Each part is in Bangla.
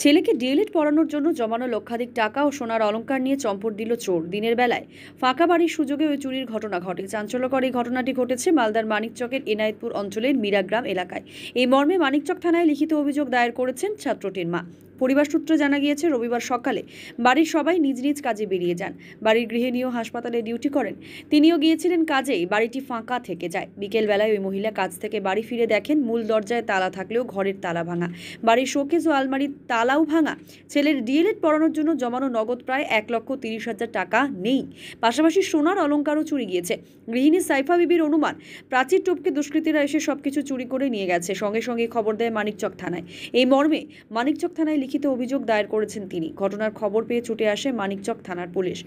ছেলেকে ডিএলএড পড়ানোর জন্য জমানো লক্ষাধিক টাকা ও সোনার অলংকার নিয়ে চম্পট দিল চোর। দিনের বেলায় ফাঁকা বাড়ির সুযোগে ওই চুরির ঘটনা ঘটে। চাঞ্চল্যকর এই ঘটনাটি ঘটেছে মালদার মানিকচকের এনায়েতপুর অঞ্চলের মীরাগ্রাম এলাকায়। এই মর্মে মানিকচক থানায় লিখিত অভিযোগ দায়ের করেছেন ছাত্রটির মা। পরিবার সূত্রে জানা গিয়েছে, রবিবার সকালে বাড়ির সবাই নিজ নিজ কাজে বেরিয়ে যান। বাড়ির গৃহিণীও হাসপাতালে ডিউটি করেন, তিনিও গিয়েছিলেন কাজেই। বাড়িটি ফাঁকা থেকে যায়। বিকেল বেলায় ওই মহিলা কাজ থেকে বাড়ি ফিরে দেখেন মূল দরজায় তালা থাকলেও ঘরের তালা ভাঙা, বাড়ির শোকেস ও আলমারির তালাও ভাঙা। ছেলের ডিএলএড পড়ানোর জন্য জমানো নগদ প্রায় 1,30,000 টাকা নেই, পাশাপাশি সোনার অলংকারও চুরি গিয়েছে। গৃহিণী সাইফা বিবির অনুমান, প্রাচীর টপকে দুষ্কৃতীরা এসে সবকিছু চুরি করে নিয়ে গেছে। সঙ্গে সঙ্গে খবর দেয় মানিকচক থানায়। এই মর্মে মানিকচক থানায় লিখিত অভিযোগ দায়ের করেছেন তিনি। ঘটনার খবর পেয়ে ছুটে আসে মানিকচক থানার পুলিশ।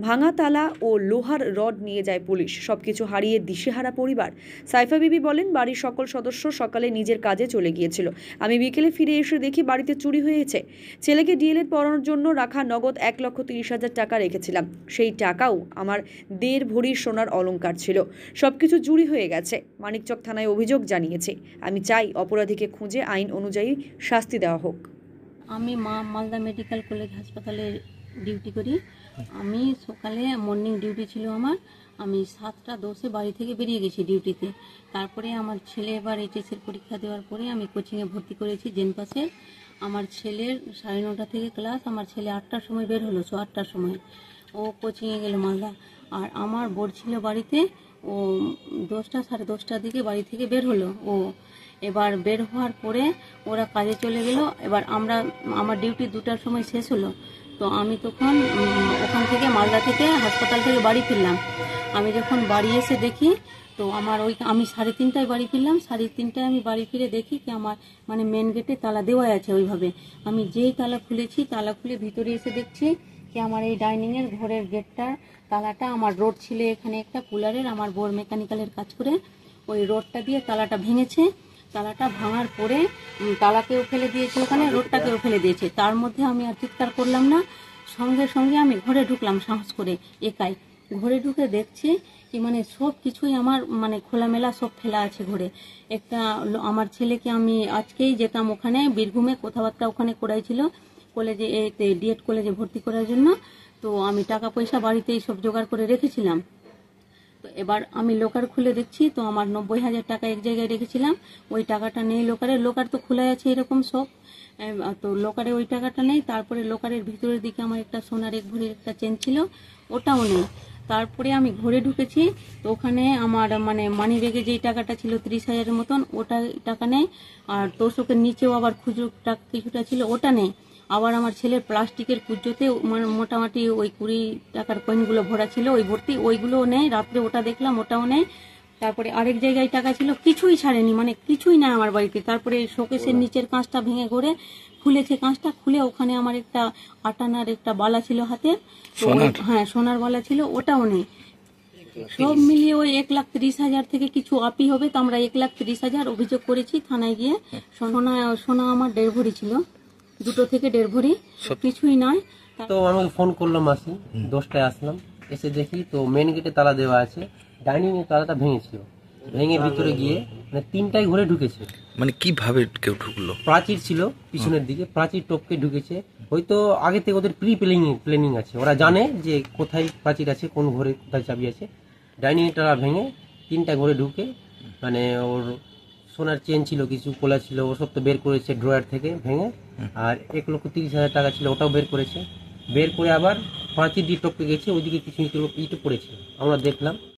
ভাঙা তালা ও লোহার রড নিয়ে যায় পুলিশ। সবকিছু হারিয়ে দিশেহারা পরিবার। সাইফা বিবি বলেন, বাড়ির সকল সদস্য সকালে নিজের কাজে চলে গিয়েছিল। আমি বিকেলে ফিরে এসে দেখি বাড়িতে চুরি হয়েছে। ছেলেকে ডিএলএড পড়ানোর জন্য রাখা নগদ 1,30,000 টাকা রেখেছিলাম। সেই টাকাও আমার 1.5 ভরির সোনার অলংকার ছিল। সবকিছু চুরি হয়ে গেছে। মানিকচক থানায় অভিযোগ জানিয়েছে। আমি চাই অপরাধীকে খুঁজে আইন অনুযায়ী শাস্তি দেওয়া হোক। আমি মালদা মেডিকেল কলেজ হাসপাতালে ডিউটি করি। আমি সকালে মর্নিং ডিউটি ছিল আমার। আমি 7:10 বাড়ি থেকে বেরিয়ে গেছি ডিউটিতে। তারপরে আমার ছেলে এবার এইচএসের পরীক্ষা দেওয়ার পরে আমি কোচিংয়ে ভর্তি করেছি জেনপাসে। আমার ছেলের 9:30 থেকে ক্লাস। আমার ছেলে 8টার সময় বের হলো, 8টার সময় ও কোচিংয়ে গেল মালদা। আর আমার বোর্ড ছিল বাড়িতে। ও 10টা 10:30টার দিকে বাড়ি থেকে বের হলো। এবার বের হওয়ার পরে ওরা কাজে চলে গেল। এবার আমার ডিউটি 2টার সময় শেষ হলো। তো আমি তখন ওখান থেকে মালদা থেকে হাসপাতাল থেকে বাড়ি ফিরলাম। আমি যখন বাড়ি এসে দেখি তো আমি 3:30টায় বাড়ি ফিরলাম। 3:30টায় আমি বাড়ি ফিরে দেখি কি আমার মেন গেটে তালা দেওয়া আছে ওইভাবে। আমি যেই তালা খুলেছি, তালা খুলে ভিতরে এসে দেখছি কি আমার এই ডাইনিংয়ের ঘরের গেটটার তালাটা, আমার রড ছিল এখানে একটা কুলারের, আমার বোর মেকানিক্যালের কাজ করে ওই রডটা দিয়ে তালাটা ভেঙেছে। তালাটা ভাঙার পরে তালাকেও ফেলে দিয়েছে, ওখানে রোডটাকেও ফেলে দিয়েছে। তার মধ্যে আমি আর চিৎকার করলাম না, সঙ্গে সঙ্গে আমি ঘরে ঢুকলাম সাহস করে একাই। ঘরে ঢুকে দেখছি কি সব কিছুই আমার খোলামেলা সব ফেলা আছে ঘরে। আমার ছেলেকে আমি আজকেই যেতাম ওখানে বীরভূমে, কথাবার্তা ওখানে করাইছিল কলেজে, ডিএড কলেজে ভর্তি করার জন্য। তো আমি টাকা পয়সা বাড়িতেই সব জোগাড় করে রেখেছিলাম। তো এবার আমি লোকার খুলে দেখছি তো আমার 90,000 টাকা এক জায়গায় রেখেছিলাম, ওই টাকাটা নেই লোকারে। লোকার তো খোলা আছে এরকম সব, তো লোকারে ওই টাকাটা নেই। তারপরে লোকারের ভিতরের দিকে আমার একটা সোনার 1 ভরির একটা চেন ছিল, ওটাও নেই। তারপরে আমি ঘরে ঢুকেছি তো ওখানে আমার মানি ব্যাগে যেই টাকাটা ছিল 30,000-এর মতন, ওটা টাকা নেই। আর তোষকের নিচেও আবার খুচরো টাকা কিছুটা ছিল, ওটা নেই। আবার আমার ছেলের প্লাস্টিকের কুজ্জোতে মোটামুটি ওই 20 টাকার কয়েনগুলো ভরা ছিল, ওই ভর্তি, ওইগুলোও নেই। রাত্রে ওটা দেখলাম, ওটাও নেই। তারপরে আরেক জায়গায় টাকা ছিল, কিছুই ছাড়েনি, কিছুই নাই আমার বাড়িতে। তারপরে শোকেসের নিচের কাঁচটা ভেঙে ঘরে খুলেছে, কাঁচটা খুলে ওখানে আমার একটা আটানার একটা বালা ছিল হাতে, হ্যাঁ সোনার বালা ছিল, ওটাও নেই। সব মিলিয়ে ওই 1,30,000 থেকে কিছু আপি হবে। তো আমরা 1,30,000 অভিযোগ করেছি থানায় গিয়ে। সোনা আমার 1.5 ভরি ছিল, 2 থেকে 1.5 ভরি, কিছুই নয়। তো আমি ফোন করলাম, আসি 10টায় আসলাম। এসে দেখি তো মেন গেটে তালা দেওয়া আছে, ডাইনিং এর তালাটা ভেঙেছিল। ভেঙে ভিতরে গিয়ে 3টায় ঘরে ঢুকেছে। কিভাবে কেউ ঢুকলো? প্রাচীর ছিল পিছনের দিকে, প্রাচীর টপকে ঢুকেছে। হয়তো আগে থেকে ওদের প্ল্যানিং আছে, ওরা জানে যে কোথায় প্রাচীর আছে, কোন ঘরে কোথায় চাবি আছে। ডাইনিং এর তালা ভেঙে 3টা ঘরে ঢুকে ওর সোনার চেন ছিল, কিছু কোলা ছিল, ওসব তো বের করেছে ড্রয়ার থেকে ভেঙে। আর 1,30,000 টাকা ছিল, ওটাও বের করেছে। বের করে আবার প্রাচীর দিয়ে টপকে গেছে, ওইদিকে কিছু ইটও পড়েছে, আমরা দেখলাম।